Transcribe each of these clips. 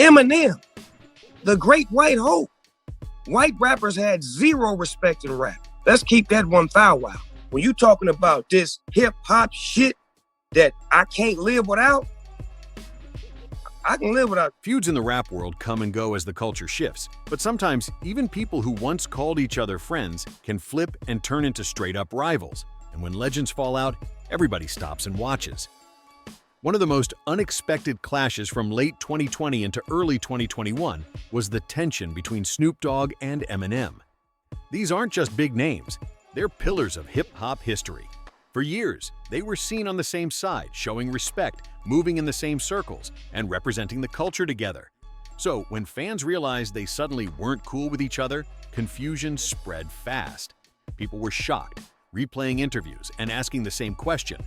Eminem, the great white hope. White rappers had zero respect in rap. Let's keep that 1,000. When you talking about this hip hop shit that I can't live without, I can live without. Feuds in the rap world come and go as the culture shifts, but sometimes even people who once called each other friends can flip and turn into straight-up rivals. And when legends fall out, everybody stops and watches. One of the most unexpected clashes from late 2020 into early 2021 was the tension between Snoop Dogg and Eminem. These aren't just big names, they're pillars of hip-hop history. For years, they were seen on the same side, showing respect, moving in the same circles, and representing the culture together. So when fans realized they suddenly weren't cool with each other, confusion spread fast. People were shocked, replaying interviews and asking the same question: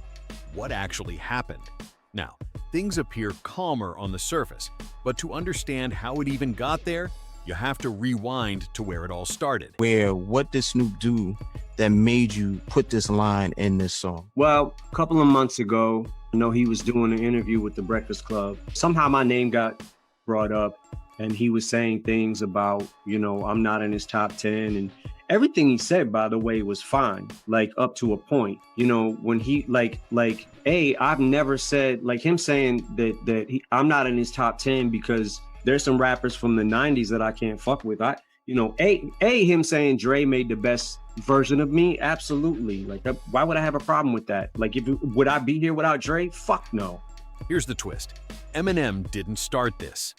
what actually happened? Now, things appear calmer on the surface, but to understand how it even got there, you have to rewind to where it all started. What did Snoop do that made you put this line in this song? Well, a couple of months ago, I know he was doing an interview with the Breakfast Club. Somehow my name got brought up and he was saying things about, I'm not in his top 10, and everything he said, by the way, was fine, like up to a point. When he I've never said, like him saying that I'm not in his top 10 because there's some rappers from the 90s that I can't fuck with. Him saying Dre made the best version of me, absolutely. Like, why would I have a problem with that? Like, would I be here without Dre? Fuck no. Here's the twist. Eminem didn't start this.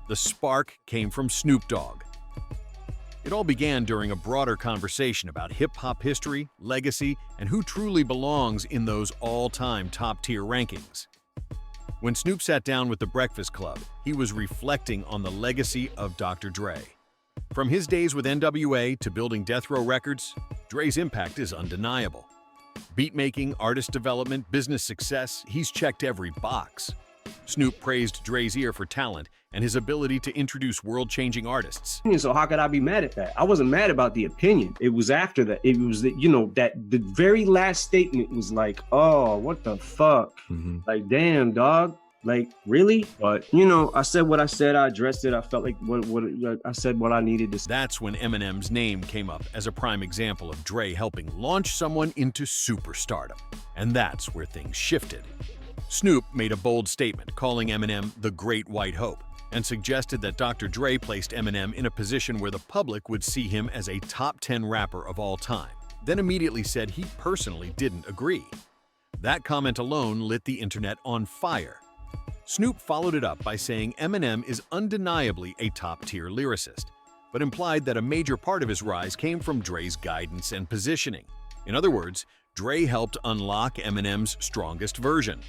The spark came from Snoop Dogg. It all began during a broader conversation about hip-hop history, legacy, and who truly belongs in those all-time top-tier rankings. When Snoop sat down with the Breakfast Club, he was reflecting on the legacy of Dr. Dre. From his days with NWA to building Death Row Records, Dre's impact is undeniable. Beatmaking, artist development, business success, he's checked every box. Snoop praised Dre's ear for talent and his ability to introduce world-changing artists. So how could I be mad at that? I wasn't mad about the opinion. It was after that. It was that, that the very last statement was like, oh, what the fuck? Mm-hmm. Like, damn, dog. Like, really? But, I said what I said. I addressed it. I felt like I said what I needed to say. That's when Eminem's name came up as a prime example of Dre helping launch someone into superstardom. And that's where things shifted. Snoop made a bold statement calling Eminem the Great White Hope and suggested that Dr. Dre placed Eminem in a position where the public would see him as a top 10 rapper of all time, then immediately said he personally didn't agree. That comment alone lit the internet on fire. Snoop followed it up by saying Eminem is undeniably a top-tier lyricist, but implied that a major part of his rise came from Dre's guidance and positioning. In other words, Dre helped unlock Eminem's strongest version.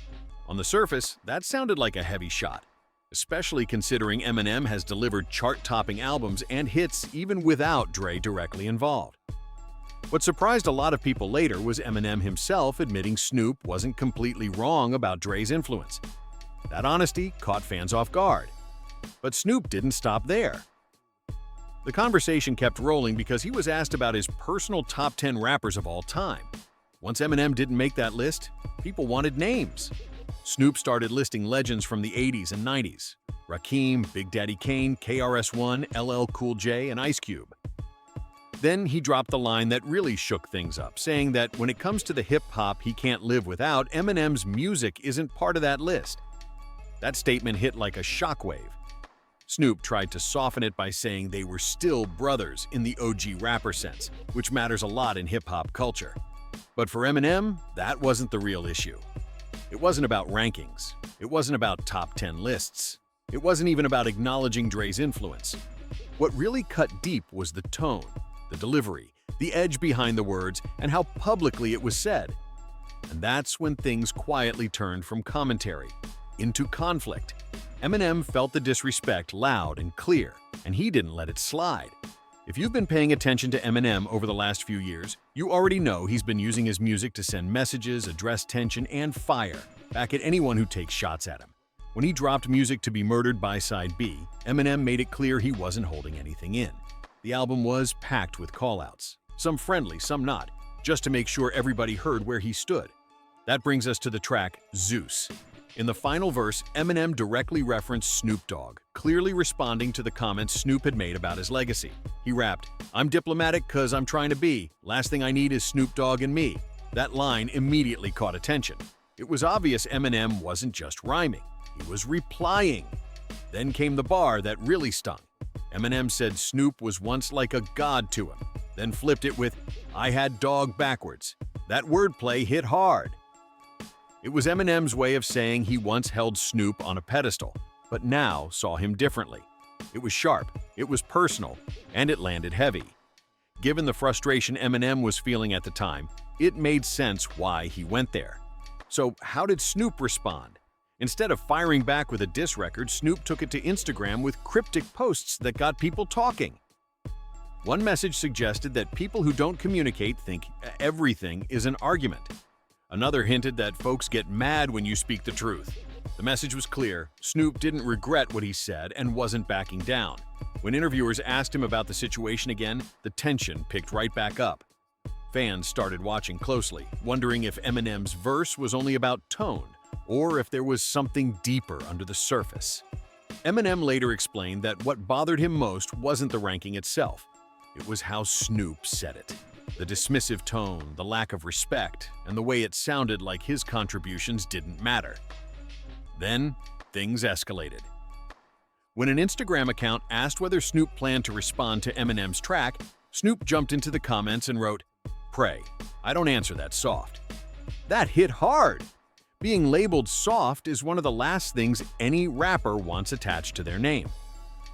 On the surface, that sounded like a heavy shot, especially considering Eminem has delivered chart-topping albums and hits even without Dre directly involved. What surprised a lot of people later was Eminem himself admitting Snoop wasn't completely wrong about Dre's influence. That honesty caught fans off guard. But Snoop didn't stop there. The conversation kept rolling because he was asked about his personal top 10 rappers of all time. Once Eminem didn't make that list, people wanted names. Snoop started listing legends from the 80s and 90s: Rakim, Big Daddy Kane, KRS-One, LL Cool J, and Ice Cube. Then he dropped the line that really shook things up, saying that when it comes to the hip-hop he can't live without, Eminem's music isn't part of that list. That statement hit like a shockwave. Snoop tried to soften it by saying they were still brothers in the OG rapper sense, which matters a lot in hip-hop culture. But for Eminem, that wasn't the real issue. It wasn't about rankings. It wasn't about top 10 lists. It wasn't even about acknowledging Dre's influence. What really cut deep was the tone, the delivery, the edge behind the words, and how publicly it was said. And that's when things quietly turned from commentary into conflict. Eminem felt the disrespect loud and clear, and he didn't let it slide. If you've been paying attention to Eminem over the last few years, you already know he's been using his music to send messages, address tension, and fire back at anyone who takes shots at him. When he dropped Music to Be Murdered by Side B, Eminem made it clear he wasn't holding anything in. The album was packed with callouts, some friendly, some not, just to make sure everybody heard where he stood. That brings us to the track Zeus. In the final verse, Eminem directly referenced Snoop Dogg, clearly responding to the comments Snoop had made about his legacy. He rapped, "I'm diplomatic 'cause I'm trying to be. Last thing I need is Snoop Dogg and me." That line immediately caught attention. It was obvious Eminem wasn't just rhyming, he was replying. Then came the bar that really stung. Eminem said Snoop was once like a god to him, then flipped it with, "I had dog backwards." That wordplay hit hard. It was Eminem's way of saying he once held Snoop on a pedestal, but now saw him differently. It was sharp, it was personal, and it landed heavy. Given the frustration Eminem was feeling at the time, it made sense why he went there. So how did Snoop respond? Instead of firing back with a diss record, Snoop took it to Instagram with cryptic posts that got people talking. One message suggested that people who don't communicate think everything is an argument. Another hinted that folks get mad when you speak the truth. The message was clear. Snoop didn't regret what he said and wasn't backing down. When interviewers asked him about the situation again, the tension picked right back up. Fans started watching closely, wondering if Eminem's verse was only about tone, or if there was something deeper under the surface. Eminem later explained that what bothered him most wasn't the ranking itself. It was how Snoop said it. The dismissive tone, the lack of respect, and the way it sounded like his contributions didn't matter. Then, things escalated. When an Instagram account asked whether Snoop planned to respond to Eminem's track, Snoop jumped into the comments and wrote, "Pray, I don't answer that soft." That hit hard. Being labeled soft is one of the last things any rapper wants attached to their name.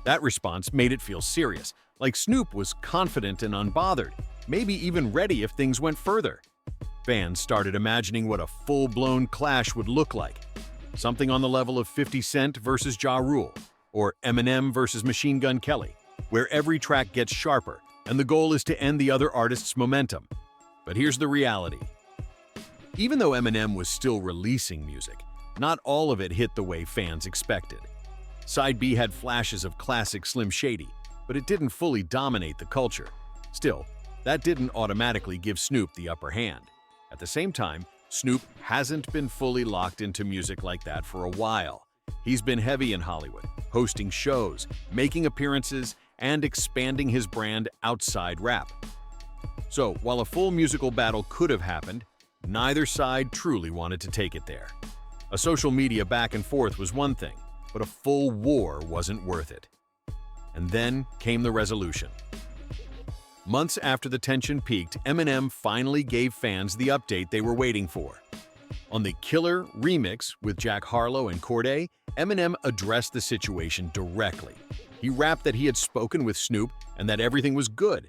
That response made it feel serious, like Snoop was confident and unbothered, maybe even ready if things went further. Fans started imagining what a full-blown clash would look like. Something on the level of 50 Cent versus Ja Rule, or Eminem versus Machine Gun Kelly, where every track gets sharper, and the goal is to end the other artist's momentum. But here's the reality. Even though Eminem was still releasing music, not all of it hit the way fans expected. Side B had flashes of classic Slim Shady, but it didn't fully dominate the culture. Still, that didn't automatically give Snoop the upper hand. At the same time, Snoop hasn't been fully locked into music like that for a while. He's been heavy in Hollywood, hosting shows, making appearances, and expanding his brand outside rap. So, while a full musical battle could have happened, neither side truly wanted to take it there. A social media back and forth was one thing, but a full war wasn't worth it. And then came the resolution. Months after the tension peaked, Eminem finally gave fans the update they were waiting for. On the Killer remix with Jack Harlow and Cordae, Eminem addressed the situation directly. He rapped that he had spoken with Snoop and that everything was good.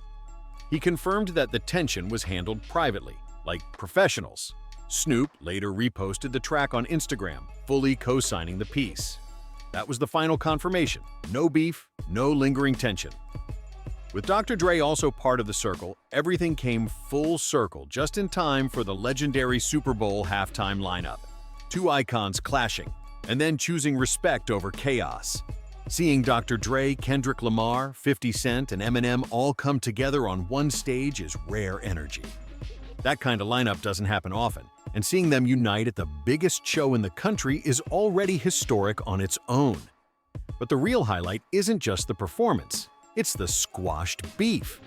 He confirmed that the tension was handled privately, like professionals. Snoop later reposted the track on Instagram, fully co-signing the piece. That was the final confirmation. No beef, no lingering tension. With Dr. Dre also part of the circle, everything came full circle just in time for the legendary Super Bowl halftime lineup. Two icons clashing, and then choosing respect over chaos. Seeing Dr. Dre, Kendrick Lamar, 50 Cent, and Eminem all come together on one stage is rare energy. That kind of lineup doesn't happen often, and seeing them unite at the biggest show in the country is already historic on its own. But the real highlight isn't just the performance. It's the squashed beef.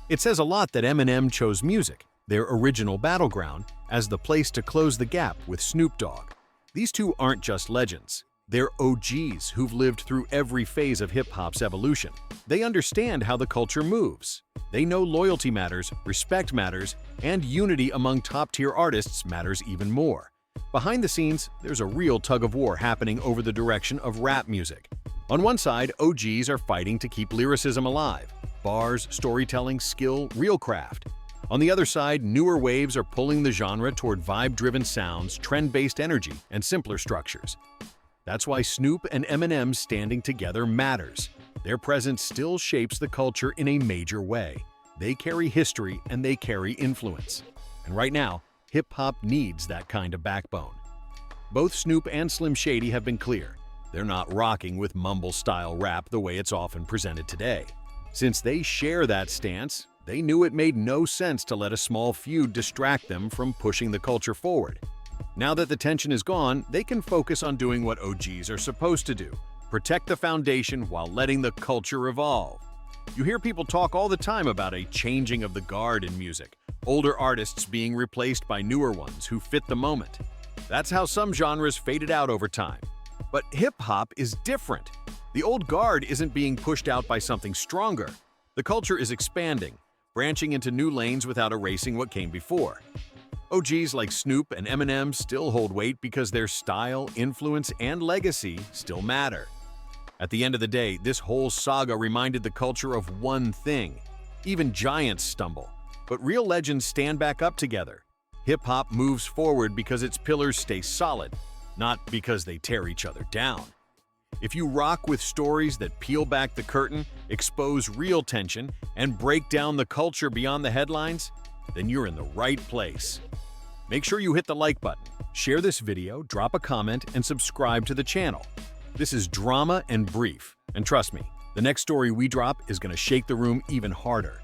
It says a lot that Eminem chose music, their original battleground, as the place to close the gap with Snoop Dogg. These two aren't just legends. They're OGs who've lived through every phase of hip-hop's evolution. They understand how the culture moves. They know loyalty matters, respect matters, and unity among top-tier artists matters even more. Behind the scenes, there's a real tug-of-war happening over the direction of rap music. On one side, OGs are fighting to keep lyricism alive. Bars, storytelling, skill, real craft. On the other side, newer waves are pulling the genre toward vibe-driven sounds, trend-based energy, and simpler structures. That's why Snoop and Eminem standing together matters. Their presence still shapes the culture in a major way. They carry history and they carry influence. And right now, hip-hop needs that kind of backbone. Both Snoop and Slim Shady have been clear. They're not rocking with mumble-style rap the way it's often presented today. Since they share that stance, they knew it made no sense to let a small feud distract them from pushing the culture forward. Now that the tension is gone, they can focus on doing what OGs are supposed to do: protect the foundation while letting the culture evolve. You hear people talk all the time about a changing of the guard in music, older artists being replaced by newer ones who fit the moment. That's how some genres faded out over time. But hip-hop is different. The old guard isn't being pushed out by something stronger. The culture is expanding, branching into new lanes without erasing what came before. OGs like Snoop and Eminem still hold weight because their style, influence, and legacy still matter. At the end of the day, this whole saga reminded the culture of one thing: even giants stumble, but real legends stand back up together. Hip-hop moves forward because its pillars stay solid, not because they tear each other down. If you rock with stories that peel back the curtain, expose real tension, and break down the culture beyond the headlines, then you're in the right place. Make sure you hit the like button, share this video, drop a comment, and subscribe to the channel. This is Drama and Brief, and trust me, the next story we drop is going to shake the room even harder.